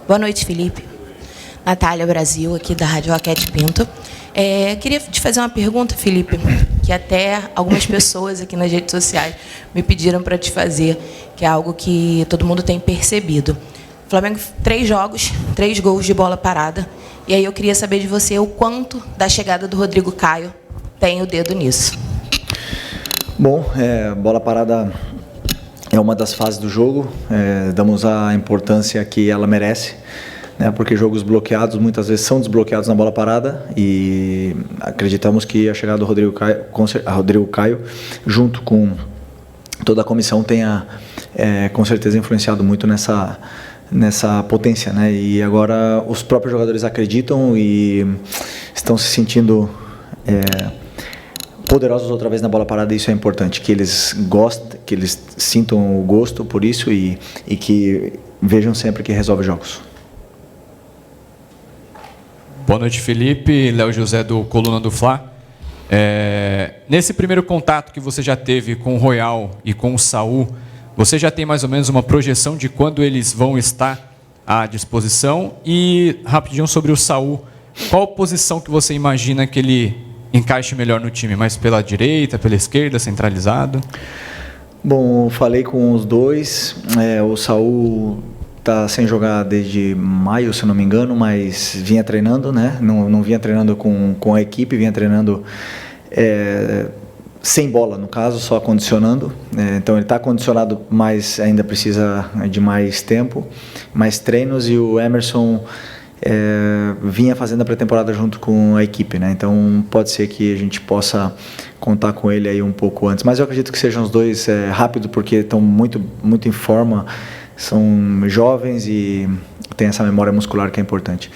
Boa noite, Felipe. Natália Brasil, aqui da Rádio Roquete Pinto. Queria te fazer uma pergunta, Felipe, que até algumas pessoas aqui nas redes sociais me pediram para te fazer, que é algo que todo mundo tem percebido. Flamengo, 3 jogos, 3 gols de bola parada. E aí eu queria saber de você o quanto da chegada do Rodrigo Caio tem o dedo nisso. Bom, bola parada é uma das fases do jogo, damos a importância que ela merece, né, porque jogos bloqueados muitas vezes são desbloqueados na bola parada e acreditamos que a chegada do Rodrigo Caio junto com toda a comissão tenha com certeza influenciado muito nessa potência, né? E agora os próprios jogadores acreditam e estão se sentindo poderosos outra vez na bola parada, e isso é importante, que eles gostem, que eles sintam o gosto por isso e que vejam sempre que resolve jogos. Boa noite, Felipe. Léo José do Coluna do Fla. Nesse primeiro contato que você já teve com o Royal e com o Saul, você já tem mais ou menos uma projeção de quando eles vão estar à disposição? E rapidinho sobre o Saul, qual posição que você imagina que ele encaixe melhor no time? Mais pela direita, pela esquerda, centralizado? Bom, falei com os dois. O Saul está sem jogar desde maio, se não me engano, mas vinha treinando, né? Não vinha treinando com a equipe, vinha treinando sem bola, no caso, só condicionando. Então ele está condicionado, mas ainda precisa de mais tempo, mais treinos. E o Emerson vinha fazendo a pré-temporada junto com a equipe, né? Então pode ser que a gente possa contar com ele aí um pouco antes, mas eu acredito que sejam os dois rápido, porque estão muito em forma, são jovens e têm essa memória muscular que é importante.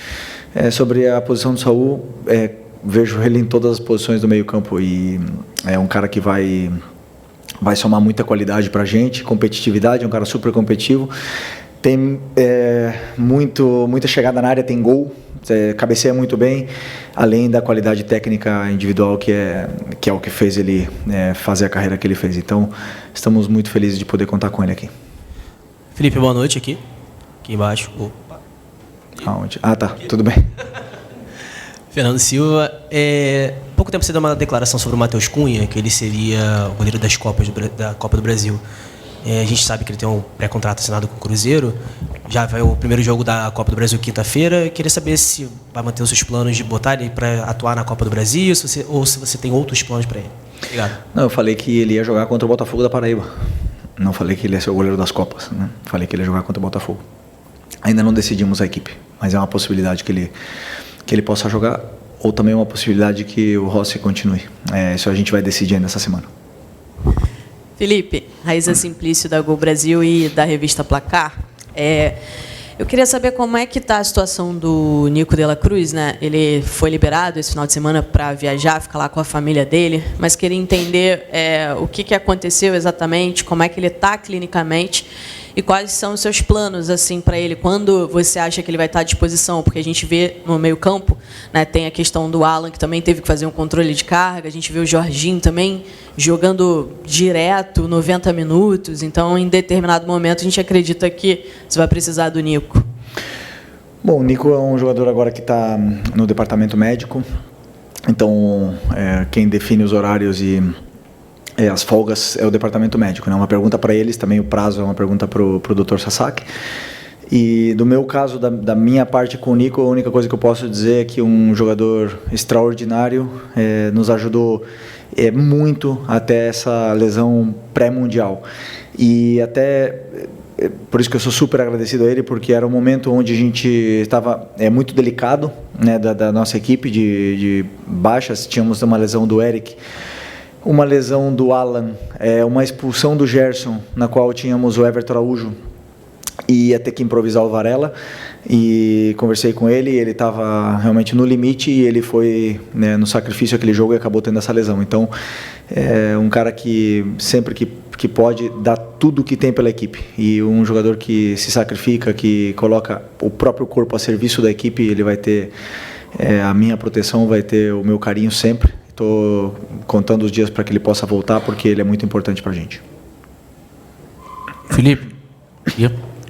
Sobre a posição do Saul, vejo ele em todas as posições do meio campo e é um cara que vai somar muita qualidade para a gente, competitividade, é um cara super competitivo. Tem muita chegada na área, tem gol, cabeceia muito bem, além da qualidade técnica individual que é o que fez ele fazer a carreira que ele fez. Então, estamos muito felizes de poder contar com ele aqui. Felipe, boa noite aqui embaixo. Opa. Aonde? Ah, tá, tudo bem. Fernando Silva, pouco tempo você deu uma declaração sobre o Matheus Cunha, que ele seria o goleiro da Copa do Brasil. A gente sabe que ele tem um pré-contrato assinado com o Cruzeiro. Já vai o primeiro jogo da Copa do Brasil quinta-feira. Queria saber se vai manter os seus planos de botar ele para atuar na Copa do Brasil ou se você tem outros planos para ele. Obrigado. Não, eu falei que ele ia jogar contra o Botafogo da Paraíba. Não falei que ele ia ser o goleiro das Copas, né? Falei que ele ia jogar contra o Botafogo. Ainda não decidimos a equipe, mas é uma possibilidade que ele possa jogar, ou também uma possibilidade que o Rossi continue. Isso a gente vai decidir ainda essa semana. Felipe, Raíza Simplício da Gol Brasil e da revista Placar. Eu queria saber como é que está a situação do Nico de la Cruz, né? Ele foi liberado esse final de semana para viajar, ficar lá com a família dele, mas queria entender o que aconteceu exatamente, como é que ele está clinicamente e quais são os seus planos assim para ele. Quando você acha que ele vai estar à disposição? Porque a gente vê no meio-campo, né, tem a questão do Alan, que também teve que fazer um controle de carga, a gente vê o Jorginho também jogando direto 90 minutos, então em determinado momento a gente acredita que você vai precisar do Nico. Bom, o Nico é um jogador agora que está no departamento médico, então quem define os horários e as folgas é o departamento médico, né? Uma pergunta para eles, também o prazo é uma pergunta para o Dr. Sasaki. E do meu caso, da minha parte com o Nico, a única coisa que eu posso dizer é que um jogador extraordinário nos ajudou muito até essa lesão pré-mundial. E até por isso que eu sou super agradecido a ele, porque era um momento onde a gente estava muito delicado, né, da nossa equipe de baixas. Tínhamos uma lesão do Eric, uma lesão do Alan, uma expulsão do Gerson, na qual tínhamos o Everton Araújo e ia ter que improvisar o Varela, e conversei com ele, ele estava realmente no limite e ele foi, né, no sacrifício aquele jogo e acabou tendo essa lesão. Então é um cara que sempre que pode dar tudo que tem pela equipe, e um jogador que se sacrifica, que coloca o próprio corpo a serviço da equipe. Ele vai ter a minha proteção, vai ter o meu carinho sempre. Estou contando os dias para que ele possa voltar, porque ele é muito importante para a gente. Felipe, e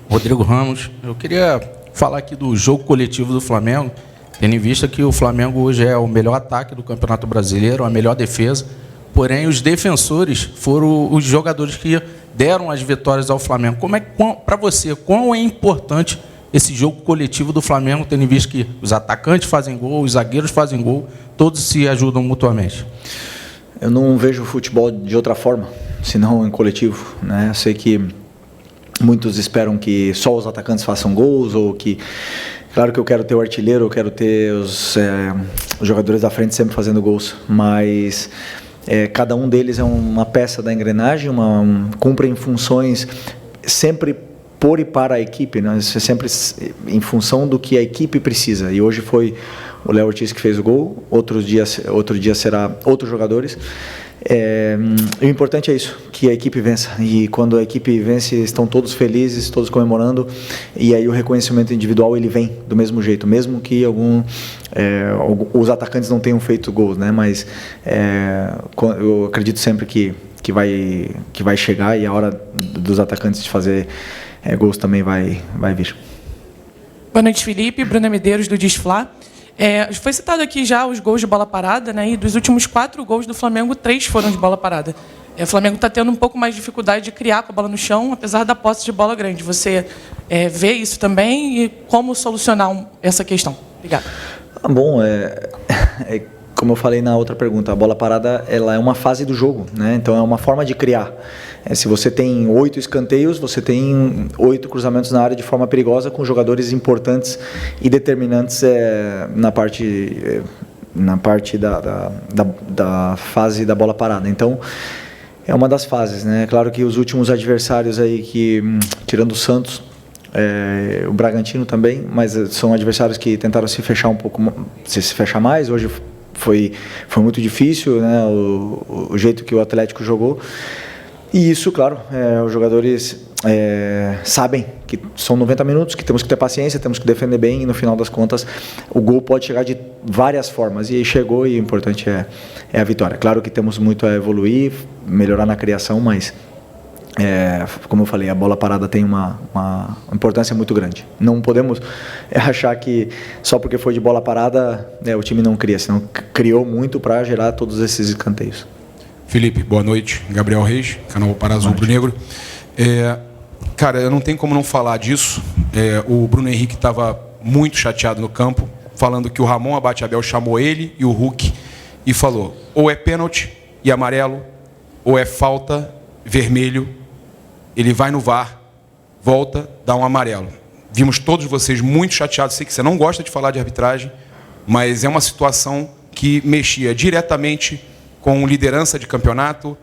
Rodrigo Ramos, eu queria falar aqui do jogo coletivo do Flamengo, tendo em vista que o Flamengo hoje é o melhor ataque do Campeonato Brasileiro, a melhor defesa, porém os defensores foram os jogadores que deram as vitórias ao Flamengo. Para você, quão é importante esse jogo coletivo do Flamengo, tendo em vista que os atacantes fazem gol, os zagueiros fazem gol, todos se ajudam mutuamente? Eu não vejo o futebol de outra forma, senão em coletivo, né? Eu sei que muitos esperam que só os atacantes façam gols, ou que... Claro que eu quero ter o artilheiro, eu quero ter os jogadores da frente sempre fazendo gols, mas cada um deles é uma peça da engrenagem, cumprem funções sempre por e para a equipe, né? Isso é sempre em função do que a equipe precisa. E hoje foi o Léo Ortiz que fez o gol, outro dia será outros jogadores. O importante é isso, que a equipe vença. E quando a equipe vence, estão todos felizes, todos comemorando. E aí o reconhecimento individual ele vem do mesmo jeito, mesmo que os atacantes não tenham feito gols, né? Mas eu acredito sempre que vai chegar, e a hora dos atacantes de fazer gols também vai vir. Boa noite, Felipe. Bruna Medeiros, do Disflá. Foi citado aqui já os gols de bola parada, né? E dos últimos 4 gols do Flamengo, 3 foram de bola parada. O Flamengo está tendo um pouco mais de dificuldade de criar com a bola no chão, apesar da posse de bola grande. Você vê isso também, e como solucionar essa questão? Obrigado. Bom, como eu falei na outra pergunta, a bola parada ela é uma fase do jogo, né? Então é uma forma de criar. Se você tem 8 escanteios, você tem 8 cruzamentos na área de forma perigosa, com jogadores importantes e determinantes na parte da fase da bola parada. Então é uma das fases, né? Claro que os últimos adversários aí, tirando o Santos, o Bragantino também, mas são adversários que tentaram se fechar um pouco, se fechar mais. Hoje foi muito difícil, né? O jeito que o Atlético jogou. E isso, claro, os jogadores sabem que são 90 minutos, que temos que ter paciência, temos que defender bem, e no final das contas o gol pode chegar de várias formas, e aí chegou, e o importante é a vitória. Claro que temos muito a evoluir, melhorar na criação, mas como eu falei, a bola parada tem uma importância muito grande. Não podemos achar que só porque foi de bola parada o time não cria, senão criou muito para gerar todos esses escanteios. Felipe, boa noite. Gabriel Reis, canal Parazul Rubro Negro. Cara, eu não tenho como não falar disso. O Bruno Henrique estava muito chateado no campo, falando que o Ramon Abate-Abel chamou ele e o Hulk e falou: ou é pênalti e amarelo, ou é falta, vermelho, ele vai no VAR, volta, dá um amarelo. Vimos todos vocês muito chateados. Sei que você não gosta de falar de arbitragem, mas é uma situação que mexia diretamente com liderança de campeonato,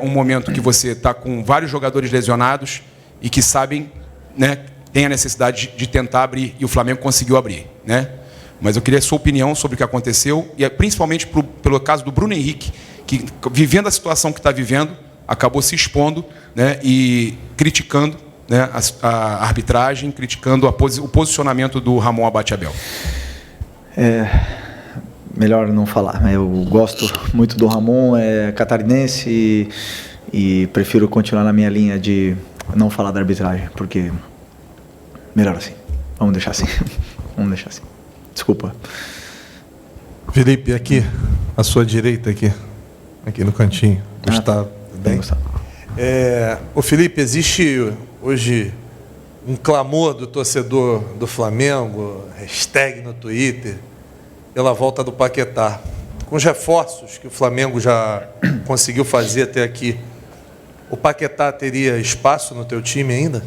um momento que você está com vários jogadores lesionados e que sabem, né, tem a necessidade de tentar abrir, e o Flamengo conseguiu abrir, né? Mas eu queria a sua opinião sobre o que aconteceu, e principalmente pelo caso do Bruno Henrique, que, vivendo a situação que está vivendo, acabou se expondo, né, e criticando, né, a arbitragem, criticando o posicionamento do Ramon Abate-Abel. Melhor não falar. Eu gosto muito do Ramon, é catarinense, e prefiro continuar na minha linha de não falar da arbitragem, porque melhor assim. Vamos deixar assim. Vamos deixar assim. Desculpa. Felipe, aqui, à sua direita, aqui no cantinho. Gustavo, tudo bem? Gustavo. O Felipe, existe hoje um clamor do torcedor do Flamengo, hashtag no Twitter, pela volta do Paquetá. Com os reforços que o Flamengo já conseguiu fazer até aqui, o Paquetá teria espaço no teu time ainda?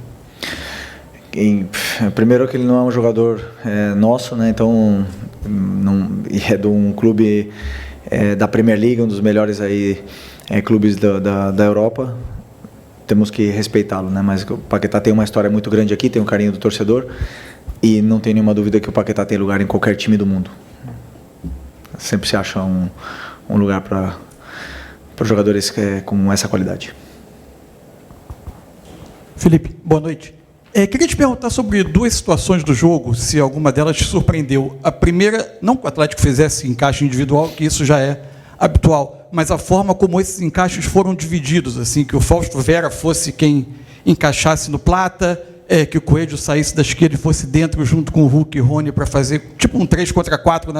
Primeiro que ele não é um jogador nosso, né? Então é de um clube da Premier League, um dos melhores aí, clubes da Europa. Temos que respeitá-lo, né? Mas o Paquetá tem uma história muito grande aqui, tem um carinho do torcedor, e não tem nenhuma dúvida que o Paquetá tem lugar em qualquer time do mundo. Sempre se acha um lugar para jogadores com essa qualidade. Felipe, boa noite. Queria te perguntar sobre 2 situações do jogo, se alguma delas te surpreendeu. A primeira, não que o Atlético fizesse encaixe individual, que isso já é habitual, mas a forma como esses encaixes foram divididos, assim, que o Fausto Vera fosse quem encaixasse no Plata, que o Coelho saísse da esquerda e fosse dentro junto com o Hulk e Rony para fazer tipo um 3 contra 4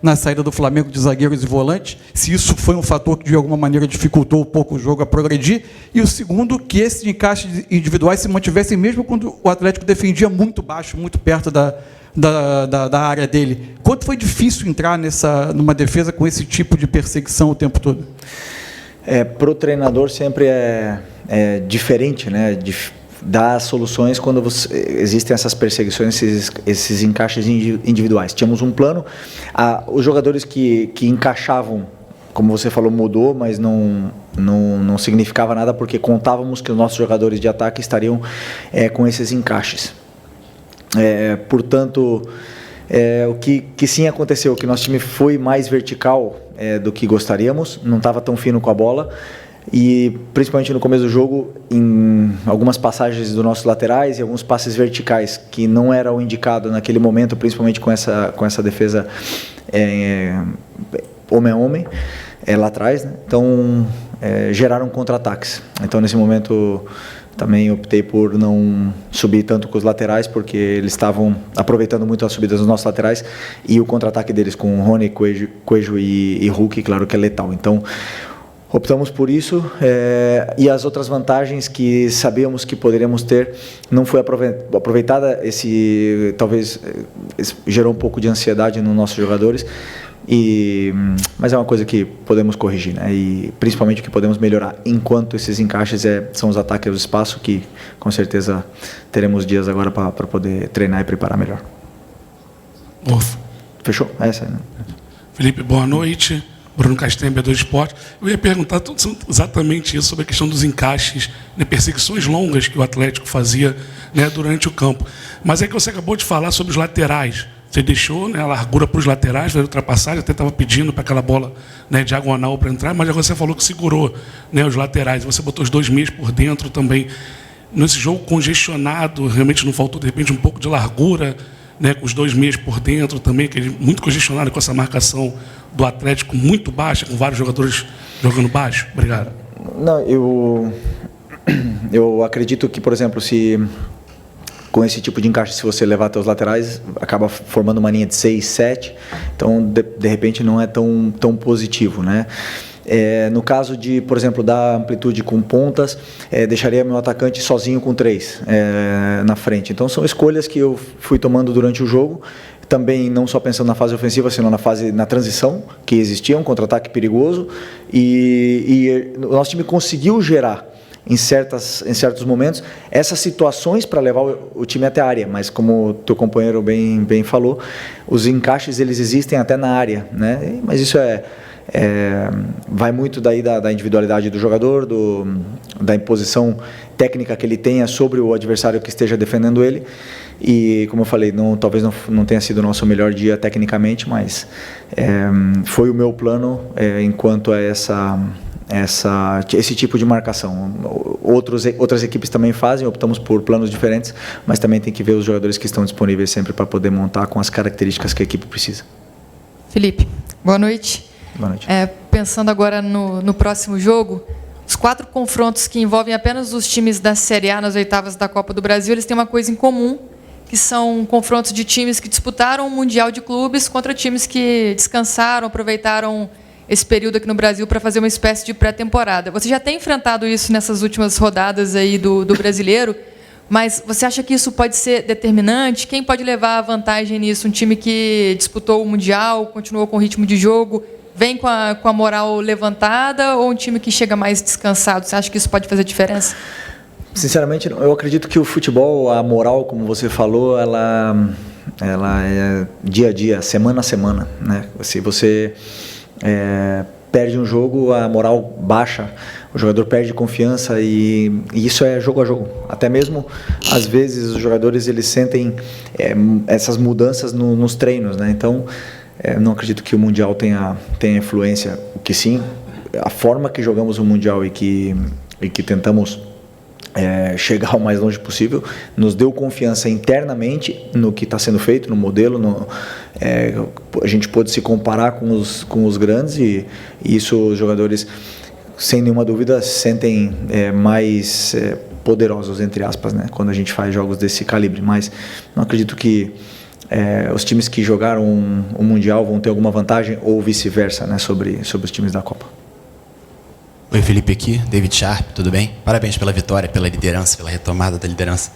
na saída do Flamengo de zagueiros e volantes, se isso foi um fator que de alguma maneira dificultou um pouco o jogo a progredir, e o segundo, que esses encaixes individuais se mantivessem mesmo quando o Atlético defendia muito baixo, muito perto da área dele. Quanto foi difícil entrar numa defesa com esse tipo de perseguição o tempo todo? Para o treinador sempre é diferente, né? Dar soluções quando existem essas perseguições, esses encaixes individuais. Tínhamos um plano, os jogadores que encaixavam, como você falou, mudou, mas não significava nada, porque contávamos que os nossos jogadores de ataque estariam com esses encaixes. Portanto, o que sim aconteceu, que nosso time foi mais vertical do que gostaríamos, não estava tão fino com a bola, e principalmente no começo do jogo, em algumas passagens dos nossos laterais e alguns passes verticais que não era o indicado naquele momento, principalmente com essa defesa homem a homem lá atrás, né? Então geraram contra-ataques. Então nesse momento também optei por não subir tanto com os laterais, porque eles estavam aproveitando muito as subidas dos nossos laterais, e o contra-ataque deles com Rony, Coelho e Hulk, claro que é letal. Então optamos por isso, e as outras vantagens que sabíamos que poderíamos ter não foi aproveitada. Talvez gerou um pouco de ansiedade nos nossos jogadores, mas é uma coisa que podemos corrigir, né? E principalmente o que podemos melhorar enquanto esses encaixes são os ataques do espaço, que com certeza teremos dias agora para poder treinar e preparar melhor. Fechou? Essa, né? Felipe, boa noite. Bruno Castanha, B2 Esporte. Eu ia perguntar exatamente isso, sobre a questão dos encaixes, né, perseguições longas que o Atlético fazia, né, durante o campo. Mas é que você acabou de falar sobre os laterais. Você deixou, né, a largura para os laterais, fazer ultrapassagem, até estava pedindo para aquela bola, né, diagonal para entrar, mas agora você falou que segurou, né, os laterais. Você botou os 2 meias por dentro também. Nesse jogo congestionado, realmente não faltou, de repente, um pouco de largura, né, com os 2 meias por dentro também, muito congestionado com essa marcação do Atlético muito baixa, com vários jogadores jogando baixo? Obrigado. Não, eu acredito que, por exemplo, com esse tipo de encaixe, se você levar até os laterais, acaba formando uma linha de 6, 7, então de repente não é tão positivo, né? No caso de, por exemplo, dar amplitude com pontas, deixaria meu atacante sozinho com 3 na frente. Então são escolhas que eu fui tomando durante o jogo, também não só pensando na fase ofensiva, senão na transição que existia, um contra-ataque perigoso, e o nosso time conseguiu gerar em certos momentos essas situações para levar o time até a área, mas como o teu companheiro bem falou, os encaixes eles existem até na área, né? Mas isso vai muito daí da individualidade do jogador, da imposição técnica que ele tenha sobre o adversário que esteja defendendo ele. E como eu falei, talvez não tenha sido o nosso melhor dia tecnicamente, mas foi o meu plano enquanto a esse tipo de marcação. Outras equipes também fazem, optamos por planos diferentes, mas também tem que ver os jogadores que estão disponíveis sempre para poder montar com as características que a equipe precisa. Felipe, boa noite. Boa noite. Pensando agora no próximo jogo, os 4 confrontos que envolvem apenas os times da Série A nas oitavas da Copa do Brasil, eles têm uma coisa em comum, que são confrontos de times que disputaram o Mundial de Clubes contra times que descansaram, aproveitaram esse período aqui no Brasil para fazer uma espécie de pré-temporada. Você já tem enfrentado isso nessas últimas rodadas aí do Brasileiro, mas você acha que isso pode ser determinante? Quem pode levar a vantagem nisso? Um time que disputou o Mundial, continuou com o ritmo de jogo, vem com a moral levantada, ou um time que chega mais descansado? Você acha que isso pode fazer diferença? Sinceramente, eu acredito que o futebol, a moral, como você falou, ela é dia a dia, semana a semana, né? Se você perde um jogo, a moral baixa, o jogador perde confiança, e isso é jogo a jogo. Até mesmo, às vezes, os jogadores eles sentem essas mudanças nos treinos, né? Então, não acredito que o Mundial tenha influência. O que sim, a forma que jogamos o Mundial e que tentamos chegar o mais longe possível, nos deu confiança internamente no que está sendo feito, no modelo, a gente pôde se comparar com os grandes, e isso os jogadores, sem nenhuma dúvida, sentem mais poderosos, entre aspas, né, quando a gente faz jogos desse calibre. Mas não acredito que os times que jogaram o Mundial vão ter alguma vantagem ou vice-versa, né, sobre os times da Copa. Oi, Felipe aqui, David Sharp, tudo bem? Parabéns pela vitória, pela liderança, pela retomada da liderança.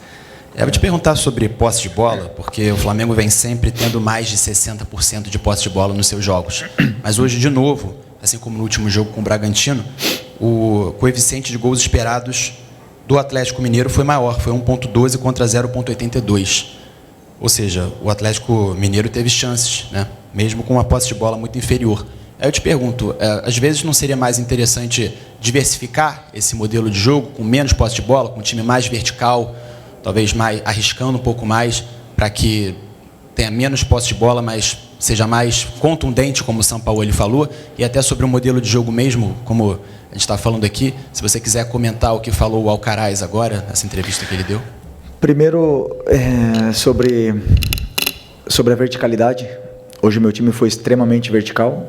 Eu vou te perguntar sobre posse de bola, porque o Flamengo vem sempre tendo mais de 60% de posse de bola nos seus jogos. Mas hoje, de novo, assim como no último jogo com o Bragantino, o coeficiente de gols esperados do Atlético Mineiro foi maior, foi 1,12 contra 0,82. Ou seja, o Atlético Mineiro teve chances, né? Mesmo com uma posse de bola muito inferior. Aí eu te pergunto, às vezes não seria mais interessante diversificar esse modelo de jogo, com menos posse de bola, com um time mais vertical, talvez mais arriscando um pouco mais, para que tenha menos posse de bola, mas seja mais contundente, como o Sampaoli falou, e até sobre o modelo de jogo mesmo, como a gente está falando aqui, se você quiser comentar o que falou o Alcaraz agora, nessa entrevista que ele deu. Primeiro, sobre a verticalidade. Hoje meu time foi extremamente vertical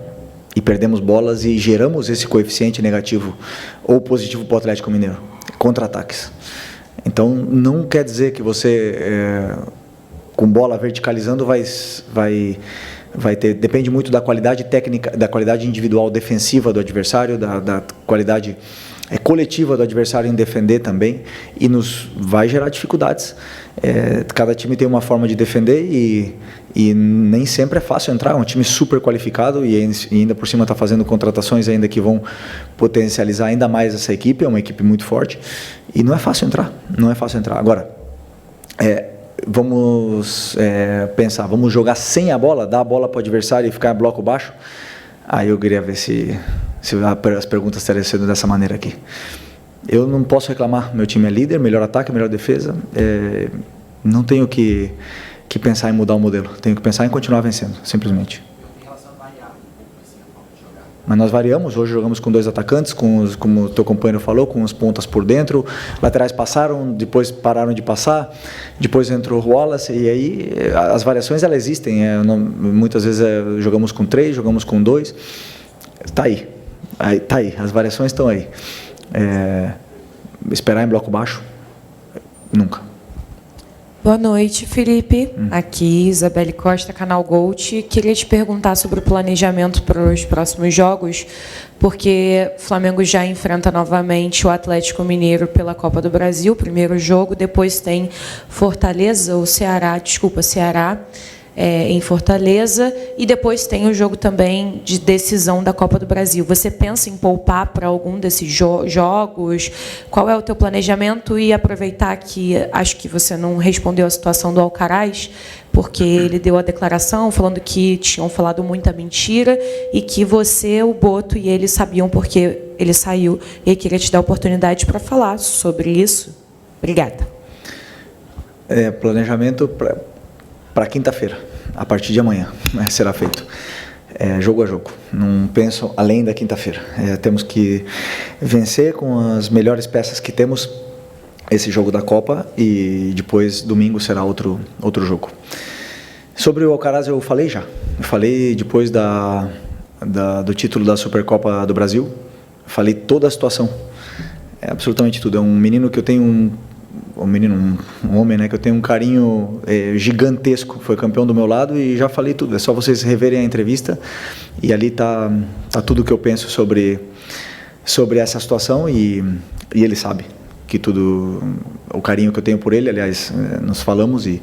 e perdemos bolas e geramos esse coeficiente negativo ou positivo para o Atlético Mineiro, contra-ataques. Então, não quer dizer que você, com bola verticalizando, vai ter... Depende muito da qualidade técnica, da qualidade individual defensiva do adversário, da qualidade coletiva do adversário em defender também, e vai gerar dificuldades. Cada time tem uma forma de defender e nem sempre é fácil entrar. É um time super qualificado e ainda por cima está fazendo contratações ainda que vão potencializar ainda mais essa equipe. É uma equipe muito forte e não é fácil entrar. Não é fácil entrar. Agora, vamos pensar, vamos jogar sem a bola, dar a bola para o adversário e ficar em bloco baixo? Aí eu queria ver se as perguntas estariam sendo dessa maneira aqui. Eu não posso reclamar, meu time é líder, melhor ataque, melhor defesa, não tenho que pensar em mudar o modelo, tenho que pensar em continuar vencendo, simplesmente. Mas nós variamos, hoje jogamos com 2 atacantes, como o teu companheiro falou, com as pontas por dentro, laterais passaram, depois pararam de passar, depois entrou o Wallace, e aí as variações elas existem, muitas vezes jogamos com 3, jogamos com 2, está aí, as variações estão aí. Esperar em bloco baixo? Nunca. Boa noite, Felipe. Aqui, Isabelle Costa, Canal Gold. Queria te perguntar sobre o planejamento para os próximos jogos, porque o Flamengo já enfrenta novamente o Atlético Mineiro pela Copa do Brasil, primeiro jogo, depois tem Fortaleza, Ceará, em Fortaleza, e depois tem o jogo também de decisão da Copa do Brasil. Você pensa em poupar para algum desses jogos? Qual é o teu planejamento? E aproveitar que acho que você não respondeu a situação do Alcaraz, porque ele deu a declaração falando que tinham falado muita mentira e que você, o Boto e ele sabiam porque ele saiu. E eu queria te dar a oportunidade para falar sobre isso. Obrigada. Planejamento para quinta-feira, a partir de amanhã, será feito. Jogo a jogo, não penso além da quinta-feira. Temos que vencer com as melhores peças que temos esse jogo da Copa e depois, domingo, será outro jogo. Sobre o Alcaraz eu falei já. Eu falei depois do título da Supercopa do Brasil, falei toda a situação, absolutamente tudo. É um menino que eu tenho um homem, né, que eu tenho um carinho gigantesco, foi campeão do meu lado e já falei tudo, é só vocês reverem a entrevista e ali tá tudo o que eu penso sobre essa situação e ele sabe que tudo, o carinho que eu tenho por ele, aliás, nós falamos e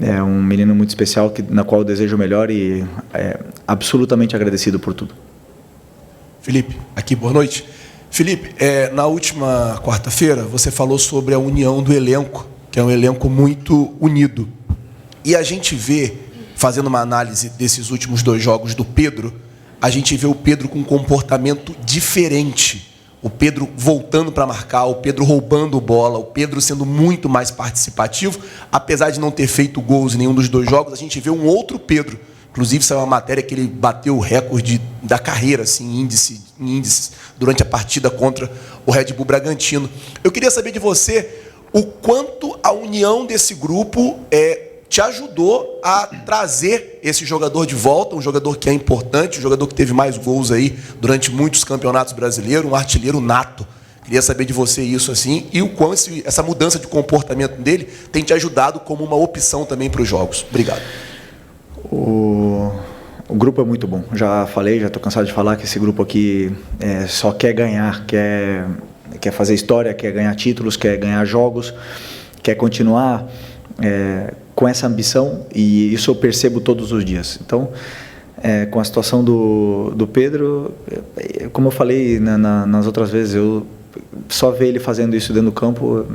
é um menino muito especial na qual eu desejo o melhor e absolutamente agradecido por tudo. Felipe, aqui, boa noite. Felipe, na última quarta-feira você falou sobre a união do elenco, que é um elenco muito unido. E a gente vê, fazendo uma análise desses últimos 2 jogos do Pedro, a gente vê o Pedro com um comportamento diferente. O Pedro voltando para marcar, o Pedro roubando bola, o Pedro sendo muito mais participativo. Apesar de não ter feito gols em nenhum dos 2 jogos, a gente vê um outro Pedro. Inclusive, saiu uma matéria que ele bateu o recorde da carreira, assim, em índices, durante a partida contra o Red Bull Bragantino. Eu queria saber de você o quanto a união desse grupo te ajudou a trazer esse jogador de volta, um jogador que é importante, um jogador que teve mais gols aí durante muitos campeonatos brasileiros, um artilheiro nato. Queria saber de você isso assim e o quanto essa mudança de comportamento dele tem te ajudado como uma opção também para os jogos. Obrigado. O grupo é muito bom. Já falei, já estou cansado de falar que esse grupo aqui só quer ganhar, quer fazer história, quer ganhar títulos, quer ganhar jogos, quer continuar com essa ambição, e isso eu percebo todos os dias. Então, com a situação do Pedro, como eu falei nas outras vezes, eu só ver ele fazendo isso dentro do campo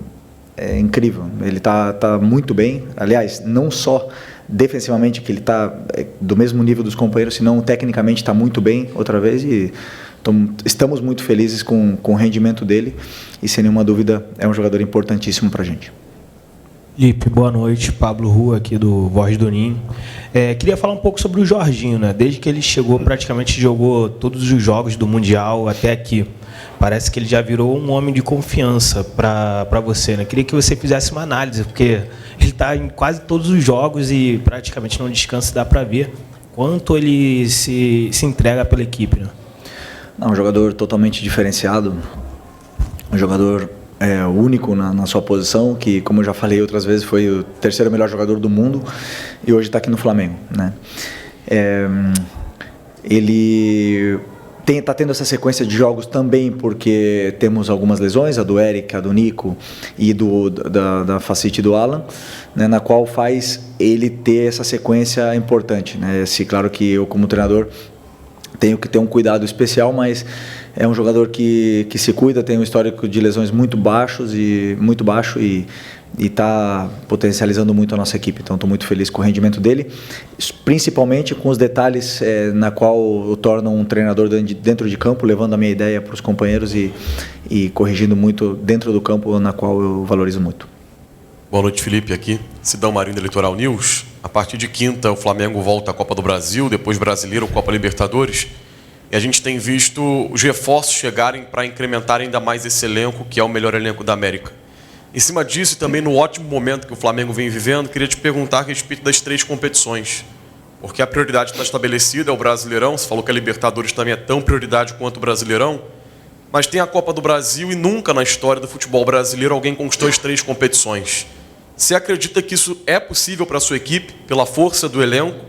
é incrível. Ele tá muito bem. Aliás, não só defensivamente, que ele está do mesmo nível dos companheiros, senão tecnicamente está muito bem outra vez, e estamos muito felizes com o rendimento dele, e sem nenhuma dúvida é um jogador importantíssimo para a gente. Felipe, boa noite. Pablo Rua, aqui do Voz do Ninho. Queria falar um pouco sobre o Jorginho, né? Desde que ele chegou, praticamente jogou todos os jogos do Mundial até aqui. Parece que ele já virou um homem de confiança para você, né? Queria que você fizesse uma análise, porque ele está em quase todos os jogos e praticamente não descansa, dá para ver quanto ele se entrega pela equipe, né? Não, um jogador totalmente diferenciado, um jogador único na sua posição, que, como eu já falei outras vezes, foi o terceiro melhor jogador do mundo e hoje está aqui no Flamengo, né? Ele está tendo essa sequência de jogos também porque temos algumas lesões, a do Eric, a do Nico e da Facite do Alan, né, na qual faz ele ter essa sequência importante, né? Claro que eu, como treinador, tenho que ter um cuidado especial, mas é um jogador que se cuida, tem um histórico de lesões muito baixo e está potencializando muito a nossa equipe. Então estou muito feliz com o rendimento dele, principalmente com os detalhes na qual o torna um treinador dentro de campo, levando a minha ideia para os companheiros e corrigindo muito dentro do campo, na qual eu valorizo muito. Boa noite, Felipe, aqui, Sidão Marinho da Litoral News. A partir de quinta, o Flamengo volta à Copa do Brasil, depois Brasileiro, Copa Libertadores. E a gente tem visto os reforços chegarem para incrementar ainda mais esse elenco, que é o melhor elenco da América. Em cima disso, e também no ótimo momento que o Flamengo vem vivendo, queria te perguntar a respeito das 3 competições. Porque a prioridade está estabelecida, é o Brasileirão. Você falou que a Libertadores também é tão prioridade quanto o Brasileirão. Mas tem a Copa do Brasil e nunca na história do futebol brasileiro alguém conquistou as 3 competições. Você acredita que isso é possível para a sua equipe, pela força do elenco?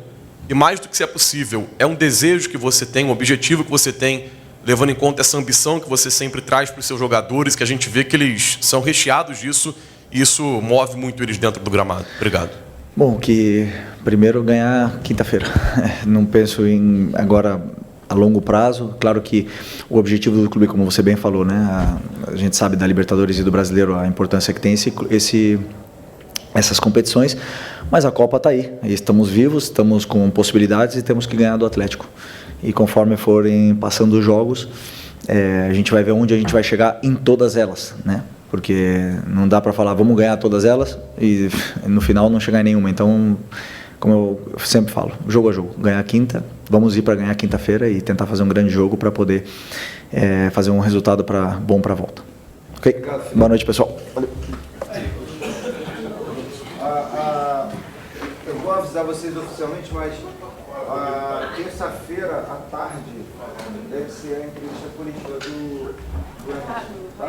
E mais do que se é possível, é um desejo que você tem, um objetivo que você tem, levando em conta essa ambição que você sempre traz para os seus jogadores, que a gente vê que eles são recheados disso, e isso move muito eles dentro do gramado. Obrigado. Bom, que primeiro ganhar quinta-feira. Não penso em agora a longo prazo. Claro que o objetivo do clube, como você bem falou, né? A gente sabe da Libertadores e do Brasileiro a importância que tem essas competições, mas a Copa está aí, estamos vivos, estamos com possibilidades e temos que ganhar do Atlético. E conforme forem passando os jogos, a gente vai ver onde a gente vai chegar em todas elas, né? Porque não dá para falar, vamos ganhar todas elas e no final não chegar em nenhuma. Então, como eu sempre falo, jogo a jogo, ganhar quinta, vamos ir para ganhar quinta-feira e tentar fazer um grande jogo para poder fazer um resultado bom para a volta. Ok? Obrigado, boa noite, pessoal. Valeu. Eu vou avisar vocês oficialmente, mas terça-feira à tarde deve ser a entrevista coletiva do tá?